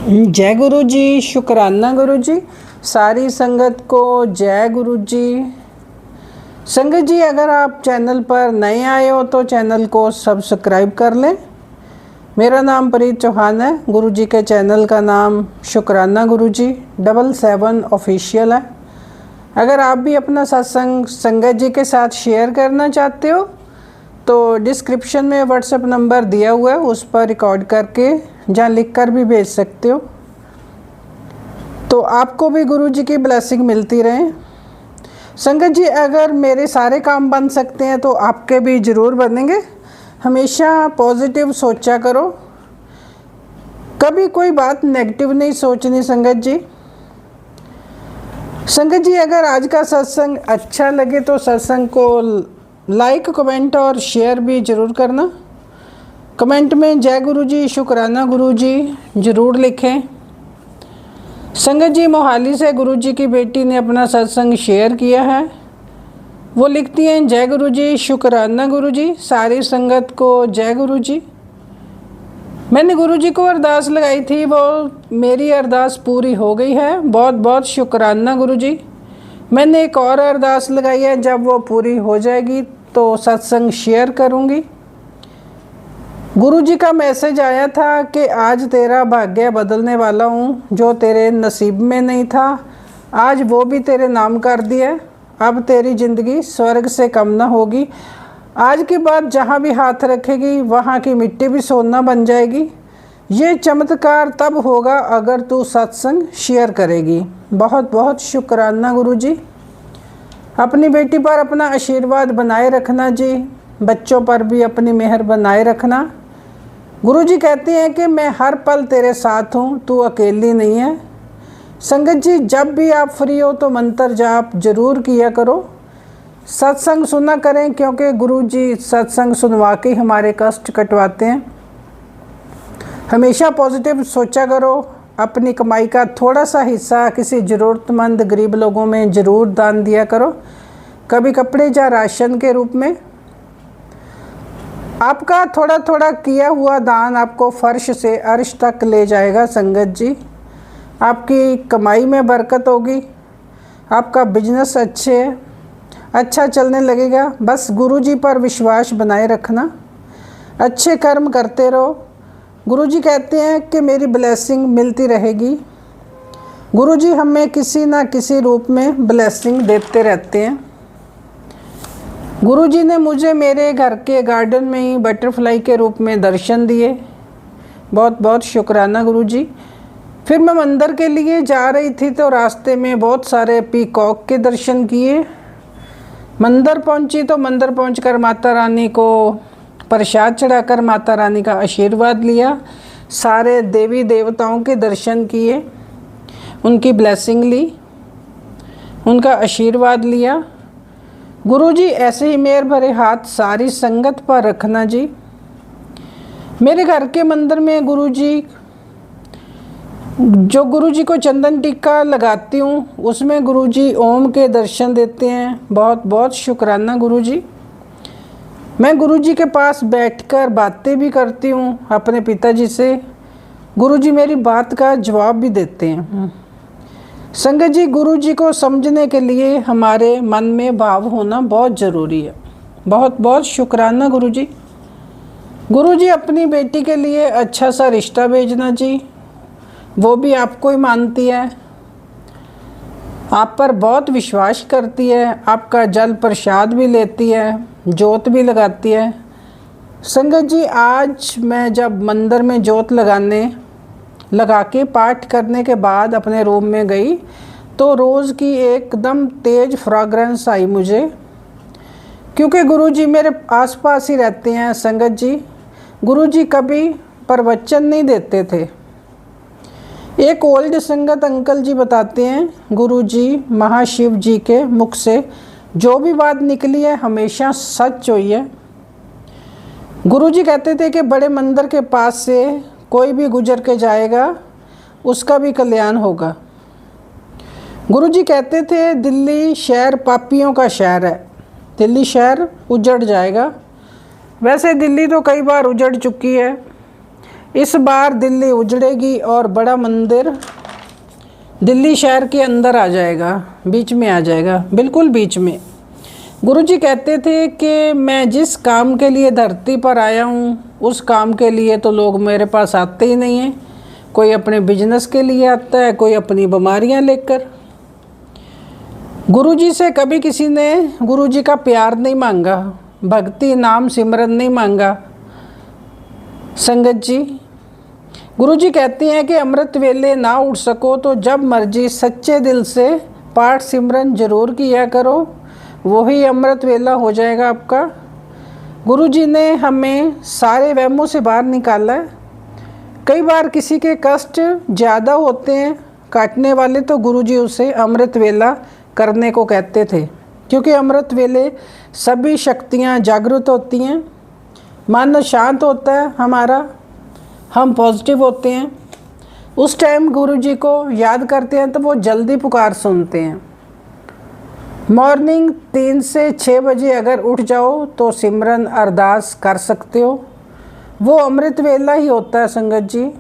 जय गुरु जी, शुक्राना गुरु जी। सारी संगत को जय गुरु जी। संगत जी, अगर आप चैनल पर नए आए हो तो चैनल को सब्सक्राइब कर लें। मेरा नाम प्रीत चौहान है। गुरु जी के चैनल का नाम शुक्राना गुरु जी 77 ऑफिशियल है। अगर आप भी अपना सत्संग संगत जी के साथ शेयर करना चाहते हो तो डिस्क्रिप्शन में व्हाट्सएप नंबर दिया हुआ है, उस पर रिकॉर्ड करके जहाँ लिख कर भी भेज सकते हो, तो आपको भी गुरु जी की ब्लेसिंग मिलती रहे। संगत जी, अगर मेरे सारे काम बन सकते हैं तो आपके भी ज़रूर बनेंगे। हमेशा पॉजिटिव सोचा करो, कभी कोई बात नेगेटिव नहीं सोचनी। संगत जी, अगर आज का सत्संग अच्छा लगे तो सत्संग को लाइक, कमेंट और शेयर भी ज़रूर करना। कमेंट में जय गुरु जी, शुक्राना गुरु जी ज़रूर लिखें। संगत जी, मोहाली से गुरु जी की बेटी ने अपना सत्संग शेयर किया है। वो लिखती हैं, जय गुरु जी, शुक्राना गुरु जी। सारी संगत को जय गुरु जी। मैंने गुरु जी को अरदास लगाई थी, वो मेरी अरदास पूरी हो गई है। बहुत बहुत शुक्राना गुरु जी। मैंने एक और अरदास लगाई है, जब वो पूरी हो जाएगी तो सत्संग शेयर करूँगी। गुरु जी का मैसेज आया था कि आज तेरा भाग्य बदलने वाला हूँ। जो तेरे नसीब में नहीं था आज वो भी तेरे नाम कर दिया। अब तेरी ज़िंदगी स्वर्ग से कम ना होगी। आज के बाद जहाँ भी हाथ रखेगी वहाँ की मिट्टी भी सोना बन जाएगी। ये चमत्कार तब होगा अगर तू सत्संग शेयर करेगी। बहुत बहुत शुक्राना गुरु जी। अपनी बेटी पर अपना आशीर्वाद बनाए रखना जी। बच्चों पर भी अपनी मेहर बनाए रखना। गुरु जी कहते हैं कि मैं हर पल तेरे साथ हूँ, तू अकेली नहीं है। संगत जी, जब भी आप फ्री हो तो मंत्र जाप जरूर किया करो। सत्संग सुना करें, क्योंकि गुरु जी सत्संग सुनवा के हमारे कष्ट कटवाते हैं। हमेशा पॉजिटिव सोचा करो। अपनी कमाई का थोड़ा सा हिस्सा किसी ज़रूरतमंद गरीब लोगों में ज़रूर दान दिया करो, कभी कपड़े या राशन के रूप में। आपका थोड़ा थोड़ा किया हुआ दान आपको फर्श से अर्श तक ले जाएगा। संगत जी, आपकी कमाई में बरकत होगी। आपका बिजनेस अच्छा चलने लगेगा। बस गुरु जी पर विश्वास बनाए रखना, अच्छे कर्म करते रहो। गुरु जी कहते हैं कि मेरी ब्लेसिंग मिलती रहेगी। गुरु जी हमें किसी ना किसी रूप में ब्लेसिंग देते रहते हैं। गुरु जी ने मुझे मेरे घर के गार्डन में ही बटरफ्लाई के रूप में दर्शन दिए। बहुत बहुत शुक्राना गुरु जी। फिर मैं मंदिर के लिए जा रही थी तो रास्ते में बहुत सारे पीकॉक के दर्शन किए। मंदिर पहुंची तो मंदिर पहुंचकर माता रानी को प्रसाद चढ़ाकर माता रानी का आशीर्वाद लिया। सारे देवी देवताओं के दर्शन किए, उनकी ब्लेसिंग ली, उनका आशीर्वाद लिया। गुरु जी ऐसे ही मेहर भरे हाथ सारी संगत पर रखना जी। मेरे घर के मंदिर में गुरु जी को चंदन टिक्का लगाती हूँ, उसमें गुरु जी ओम के दर्शन देते हैं। बहुत बहुत शुक्राना गुरु जी। मैं गुरु जी के पास बैठकर बातें भी करती हूँ अपने पिताजी से। गुरु जी मेरी बात का जवाब भी देते हैं। संगत जी, गुरु जी को समझने के लिए हमारे मन में भाव होना बहुत ज़रूरी है। बहुत बहुत शुक्राना गुरु जी। गुरु जी अपनी बेटी के लिए अच्छा सा रिश्ता भेजना जी। वो भी आपको ही मानती है, आप पर बहुत विश्वास करती है, आपका जल प्रसाद भी लेती है, जोत भी लगाती है। संगत जी, आज मैं जब मंदिर में जोत लगा के पाठ करने के बाद अपने रूम में गई तो रोज़ की एकदम तेज़ फ्रेगरेंस आई मुझे, क्योंकि गुरुजी मेरे आसपास ही रहते हैं। संगत जी, गुरुजी कभी प्रवचन नहीं देते थे। एक ओल्ड संगत अंकल जी बताते हैं, गुरुजी महाशिव जी के मुख से जो भी बात निकली है हमेशा सच हुई है। गुरुजी कहते थे कि बड़े मंदिर के पास से कोई भी गुजर के जाएगा उसका भी कल्याण होगा। गुरुजी कहते थे दिल्ली शहर पापियों का शहर है, दिल्ली शहर उजड़ जाएगा। वैसे दिल्ली तो कई बार उजड़ चुकी है, इस बार दिल्ली उजड़ेगी और बड़ा मंदिर दिल्ली शहर के अंदर आ जाएगा, बीच में आ जाएगा, बिल्कुल बीच में। गुरुजी कहते थे कि मैं जिस काम के लिए धरती पर आया हूँ उस काम के लिए तो लोग मेरे पास आते ही नहीं हैं। कोई अपने बिजनेस के लिए आता है, कोई अपनी बीमारियाँ लेकर। गुरुजी से कभी किसी ने गुरुजी का प्यार नहीं मांगा, भक्ति नाम सिमरन नहीं मांगा। संगत जी, गुरुजी कहते हैं कि अमृत वेले ना उठ सको तो जब मर्जी सच्चे दिल से पाठ सिमरन जरूर किया करो, वही अमृत वेला हो जाएगा आपका। गुरुजी ने हमें सारे वहमों से बाहर निकाला है। कई बार किसी के कष्ट ज़्यादा होते हैं काटने वाले, तो गुरुजी उसे अमृत वेला करने को कहते थे, क्योंकि अमृत वेले सभी शक्तियाँ जागृत होती हैं, मन शांत होता है हमारा, हम पॉजिटिव होते हैं। उस टाइम गुरुजी को याद करते हैं तो वो जल्दी पुकार सुनते हैं। मॉर्निंग 3 से 6 बजे अगर उठ जाओ तो सिमरन अरदास कर सकते हो, वो अमृत वेला ही होता है। संगत जी,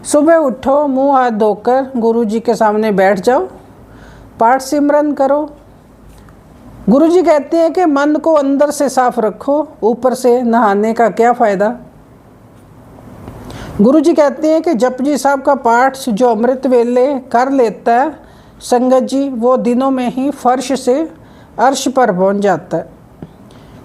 सुबह उठो, मुंह हाथ धोकर गुरुजी के सामने बैठ जाओ, पाठ सिमरन करो। गुरुजी कहते हैं कि मन को अंदर से साफ रखो, ऊपर से नहाने का क्या फ़ायदा। गुरुजी कहते हैं कि जपजी साहब का पाठ जो अमृत वेले कर लेता है संगत जी, वो दिनों में ही फर्श से अर्श पर पहुंच जाता है।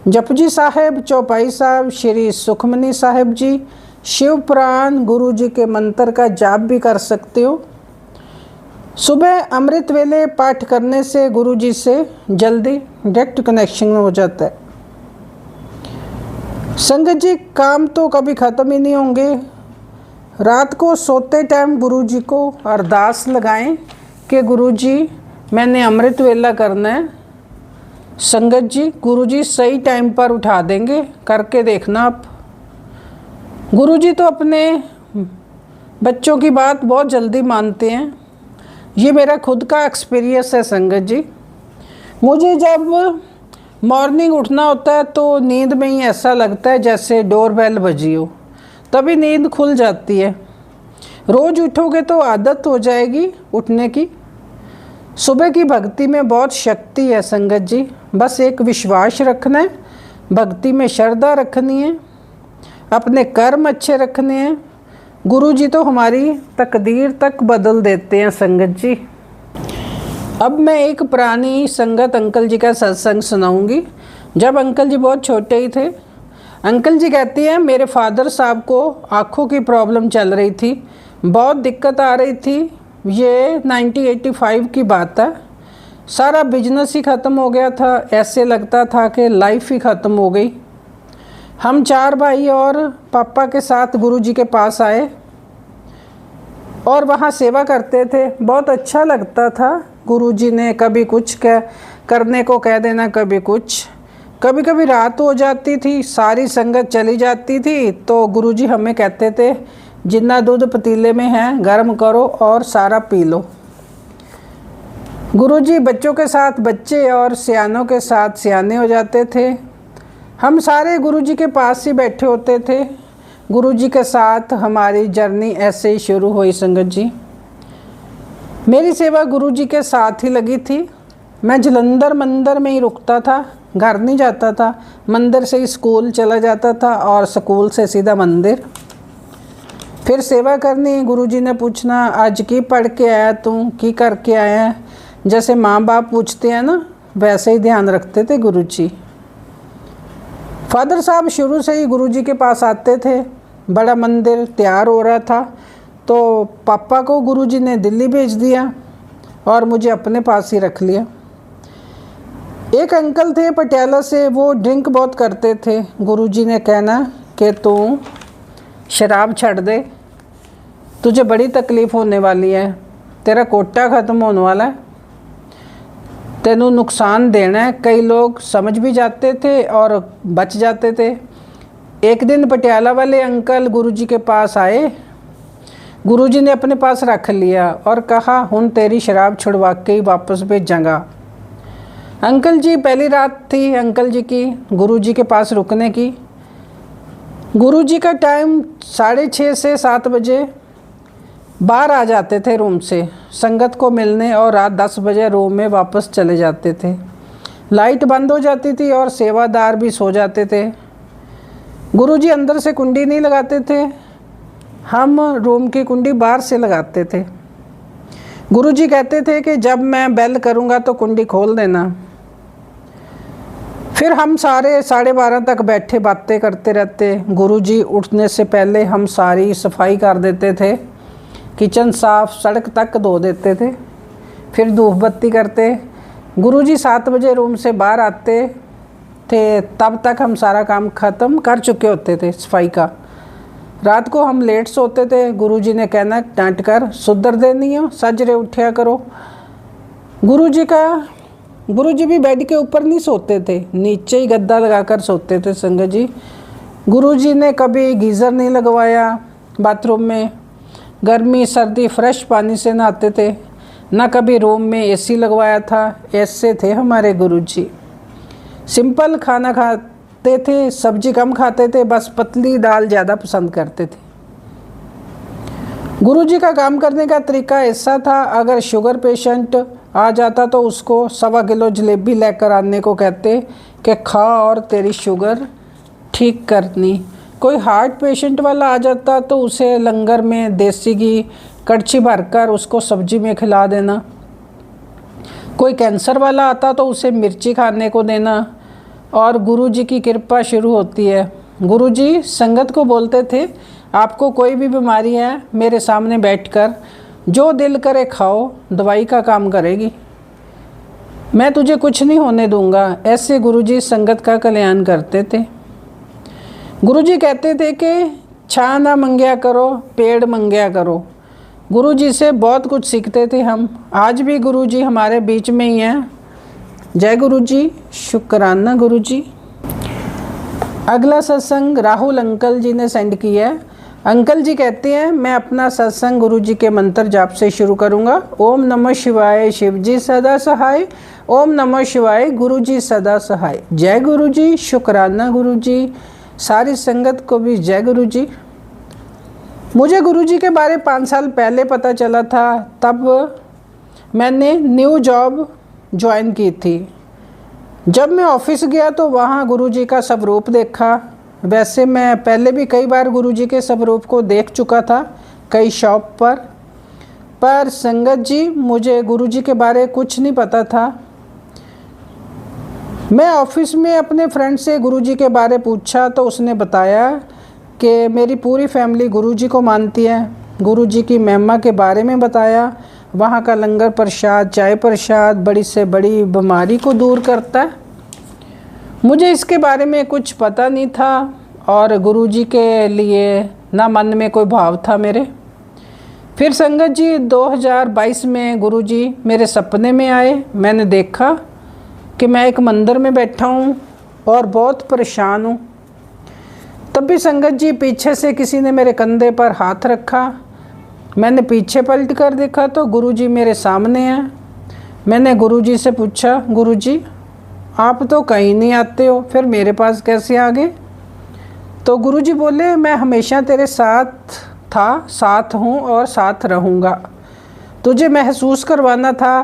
जपजी साहेब, चौपाई साहब, श्री सुखमनी साहेब जी, शिव पुराण गुरुजी के मंत्र का जाप भी कर सकते हो। सुबह अमृत वेले पाठ करने से गुरुजी से जल्दी डायरेक्ट कनेक्शन हो जाता है। संगत जी, काम तो कभी ख़त्म ही नहीं होंगे। रात को सोते टाइम गुरुजी को अरदास लगाएं कि गुरुजी मैंने अमृत वेला करना है। संगत जी, गुरुजी सही टाइम पर उठा देंगे, करके देखना आप। गुरुजी तो अपने बच्चों की बात बहुत जल्दी मानते हैं, ये मेरा खुद का एक्सपीरियंस है। संगत जी, मुझे जब मॉर्निंग उठना होता है तो नींद में ही ऐसा लगता है जैसे डोरबेल बजी हो, तभी नींद खुल जाती है। रोज़ उठोगे तो आदत हो जाएगी उठने की। सुबह की भक्ति में बहुत शक्ति है संगत जी, बस एक विश्वास रखना है, भक्ति में श्रद्धा रखनी है, अपने कर्म अच्छे रखने हैं। गुरुजी तो हमारी तकदीर तक बदल देते हैं संगत जी। अब मैं एक पुरानी संगत अंकल जी का सत्संग सुनाऊंगी। जब अंकल जी बहुत छोटे ही थे, अंकल जी कहती हैं मेरे फादर साहब को आँखों की प्रॉब्लम चल रही थी, बहुत दिक्कत आ रही थी। ये 1985 की बात है। सारा बिजनेस ही ख़त्म हो गया था, ऐसे लगता था कि लाइफ ही ख़त्म हो गई। हम 4 भाई और पापा के साथ गुरुजी के पास आए और वहाँ सेवा करते थे। बहुत अच्छा लगता था। गुरुजी ने कभी कुछ करने को कह देना, कभी कुछ। कभी कभी रात हो जाती थी, सारी संगत चली जाती थी, तो गुरुजी हमें कहते थे जितना दूध पतीले में है गर्म करो और सारा पी लो। गुरुजी बच्चों के साथ बच्चे और सियानों के साथ सियाने हो जाते थे। हम सारे गुरुजी के पास ही बैठे होते थे। गुरुजी के साथ हमारी जर्नी ऐसे ही शुरू हुई संगत जी। मेरी सेवा गुरुजी के साथ ही लगी थी। मैं जलंधर मंदिर में ही रुकता था, घर नहीं जाता था। मंदिर से ही स्कूल चला जाता था और स्कूल से सीधा मंदिर, फिर सेवा करनी। गुरुजी ने पूछना आज की पढ़ के आया तू, की करके आया। जैसे माँ बाप पूछते हैं ना, वैसे ही ध्यान रखते थे गुरुजी। फादर साहब शुरू से ही गुरुजी के पास आते थे। बड़ा मंदिर तैयार हो रहा था तो पापा को गुरुजी ने दिल्ली भेज दिया और मुझे अपने पास ही रख लिया। एक अंकल थे पटियाला से, वो ड्रिंक बहुत करते थे। गुरुजी ने कहना कि तू शराब छੱਡ दे, तुझे बड़ी तकलीफ़ होने वाली है, तेरा कोटा ख़त्म होने वाला है, तेनू नुकसान देना है। कई लोग समझ भी जाते थे और बच जाते थे। एक दिन पटियाला वाले अंकल गुरुजी के पास आए। गुरुजी ने अपने पास रख लिया और कहा हुन तेरी शराब छुड़वा के ही वापस भेजांगा। अंकल जी पहली रात थी अंकल जी की गुरुजी के पास रुकने की। गुरुजी का टाइम 6:30 से 7 बजे बाहर आ जाते थे रूम से संगत को मिलने, और रात 10 बजे रूम में वापस चले जाते थे। लाइट बंद हो जाती थी और सेवादार भी सो जाते थे। गुरुजी अंदर से कुंडी नहीं लगाते थे, हम रूम की कुंडी बाहर से लगाते थे। गुरुजी कहते थे कि जब मैं बेल करूँगा तो कुंडी खोल देना। फिर हम सारे 12:30 तक बैठे बातें करते रहते। गुरुजी उठने से पहले हम सारी सफाई कर देते थे, किचन साफ, सड़क तक धो देते थे, फिर धूप बत्ती करते। गुरुजी 7 बजे रूम से बाहर आते थे, तब तक हम सारा काम ख़त्म कर चुके होते थे सफाई का। रात को हम लेट सोते थे। गुरुजी ने कहना, डांट कर सुधर देनी हो, सजरे उठा करो। गुरुजी भी बेड के ऊपर नहीं सोते थे, नीचे ही गद्दा लगाकर सोते थे संगत जी। गुरुजी ने कभी गीज़र नहीं लगवाया बाथरूम में, गर्मी सर्दी फ्रेश पानी से नहाते थे, ना कभी रूम में एसी लगवाया था। ऐसे थे हमारे गुरुजी। सिंपल खाना खाते थे, सब्जी कम खाते थे, बस पतली दाल ज़्यादा पसंद करते थे। गुरुजी का काम करने का तरीका ऐसा था, अगर शुगर पेशेंट आ जाता तो उसको 1.25 किलो जलेबी लेकर आने को कहते कि खा और तेरी शुगर ठीक करनी। कोई हार्ट पेशेंट वाला आ जाता तो उसे लंगर में देसी घी कड़छी भरकर उसको सब्जी में खिला देना। कोई कैंसर वाला आता तो उसे मिर्ची खाने को देना। और गुरुजी की कृपा शुरू होती है। गुरुजी संगत को बोलते थे, आपको कोई भी बीमारी है मेरे सामने बैठकर जो दिल करे खाओ, दवाई का काम करेगी, मैं तुझे कुछ नहीं होने दूंगा। ऐसे गुरुजी संगत का कल्याण करते थे। गुरुजी कहते थे कि छां ना मंगया करो, पेड़ मंगया करो। गुरुजी से बहुत कुछ सीखते थे हम। आज भी गुरुजी हमारे बीच में ही हैं। जय गुरुजी, शुक्राना गुरुजी। अगला सत्संग राहुल अंकल जी ने सेंड किया है। अंकल जी कहते हैं, मैं अपना सत्संग गुरुजी के मंत्र जाप से शुरू करूंगा। ओम नमः शिवाय, शिवजी सदा सहाय। ओम नमः शिवाय, गुरुजी सदा सहाय। जय गुरुजी, शुक्राना गुरुजी। सारी संगत को भी जय गुरुजी। मुझे गुरुजी के बारे 5 साल पहले पता चला था, तब मैंने न्यू जॉब ज्वाइन की थी। जब मैं ऑफिस गया तो वहाँ गुरुजी का स्वरूप देखा। वैसे मैं पहले भी कई बार गुरुजी के स्वरूप को देख चुका था कई शॉप पर संगत जी मुझे गुरुजी के बारे कुछ नहीं पता था। मैं ऑफिस में अपने फ्रेंड से गुरुजी के बारे पूछा तो उसने बताया कि मेरी पूरी फैमिली गुरुजी को मानती है। गुरुजी की महिमा के बारे में बताया। वहाँ का लंगर प्रसाद, चाय प्रसाद बड़ी से बड़ी बीमारी को दूर करता है। मुझे इसके बारे में कुछ पता नहीं था और गुरुजी के लिए ना मन में कोई भाव था मेरे। फिर संगत जी 2022 में गुरुजी मेरे सपने में आए। मैंने देखा कि मैं एक मंदिर में बैठा हूँ और बहुत परेशान हूँ। तब भी संगत जी पीछे से किसी ने मेरे कंधे पर हाथ रखा। मैंने पीछे पलट कर देखा तो गुरुजी मेरे सामने हैं। मैंने गुरुजी से पूछा, गुरुजी आप तो कहीं नहीं आते हो, फिर मेरे पास कैसे आ गए? तो गुरुजी बोले, मैं हमेशा तेरे साथ था, साथ हूँ और साथ रहूँगा। तुझे महसूस करवाना था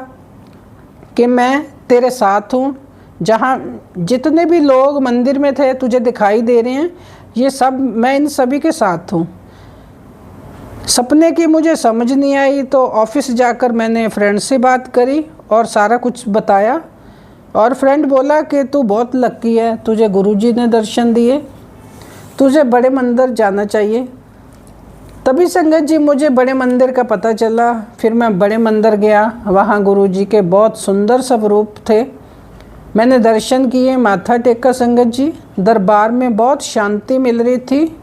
कि मैं तेरे साथ हूँ। जहाँ जितने भी लोग मंदिर में थे तुझे दिखाई दे रहे हैं, ये सब मैं इन सभी के साथ हूँ। सपने की मुझे समझ नहीं आई तो ऑफिस जाकर मैंने फ्रेंड से बात करी और सारा कुछ बताया। और फ्रेंड बोला कि तू बहुत लकी है, तुझे गुरुजी ने दर्शन दिए, तुझे बड़े मंदिर जाना चाहिए। तभी संगत जी मुझे बड़े मंदिर का पता चला। फिर मैं बड़े मंदिर गया। वहाँ गुरुजी के बहुत सुंदर स्वरूप थे। मैंने दर्शन किए, माथा टेका। संगत जी दरबार में बहुत शांति मिल रही थी।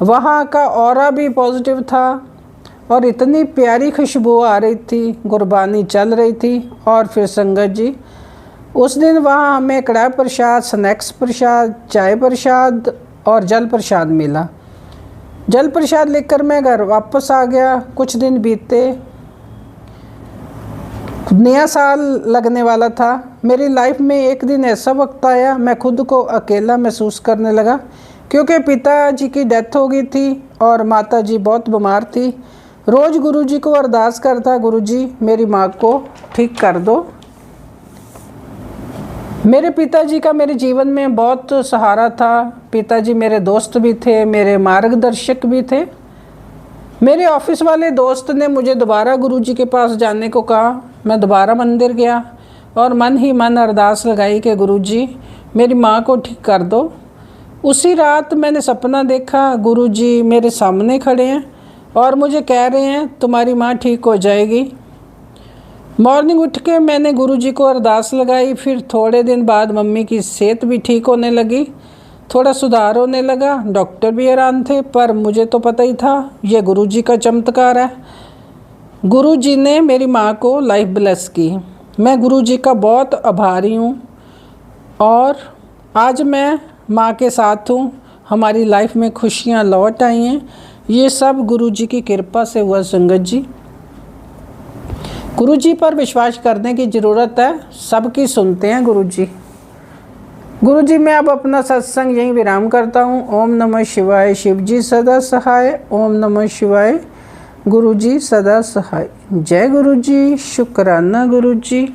वहाँ का ऑरा भी पॉजिटिव था और इतनी प्यारी खुशबू आ रही थी, गुरबानी चल रही थी। और फिर संगत जी उस दिन वहाँ हमें कड़ाह प्रसाद, स्नैक्स प्रसाद, चाय प्रसाद और जल प्रसाद मिला। जल प्रसाद लेकर मैं घर वापस आ गया। कुछ दिन बीते, नया साल लगने वाला था। मेरी लाइफ में एक दिन ऐसा वक्त आया, मैं खुद को अकेला महसूस करने लगा। क्योंकि पिताजी की डेथ हो गई थी और माताजी बहुत बीमार थी। रोज़ गुरुजी को अरदास करता, गुरुजी मेरी माँ को ठीक कर दो। मेरे पिताजी का मेरे जीवन में बहुत सहारा था। पिताजी मेरे दोस्त भी थे, मेरे मार्गदर्शक भी थे। मेरे ऑफिस वाले दोस्त ने मुझे दोबारा गुरुजी के पास जाने को कहा। मैं दोबारा मंदिर गया और मन ही मन अरदास लगाई कि गुरुजी मेरी माँ को ठीक कर दो। उसी रात मैंने सपना देखा, गुरुजी मेरे सामने खड़े हैं और मुझे कह रहे हैं तुम्हारी माँ ठीक हो जाएगी। मॉर्निंग उठ के मैंने गुरुजी को अरदास लगाई। फिर थोड़े दिन बाद मम्मी की सेहत भी ठीक होने लगी, थोड़ा सुधार होने लगा। डॉक्टर भी हैरान थे, पर मुझे तो पता ही था ये गुरुजी का चमत्कार है। गुरुजी ने मेरी माँ को लाइफ ब्लेस की। मैं गुरुजी का बहुत आभारी हूँ और आज मैं माँ के साथ हूँ। हमारी लाइफ में खुशियाँ लौट आई हैं। ये सब गुरुजी की कृपा से हुआ। संगत जी, गुरुजी पर विश्वास करने की ज़रूरत है, सबकी सुनते हैं गुरुजी। गुरुजी मैं अब अपना सत्संग यहीं विराम करता हूँ। ओम नमः शिवाय। शिवजी सदा सहाय। ओम नमः शिवाय। गुरुजी सदा सहाय। जय गुरुजी। शुक्राना गुरुजी।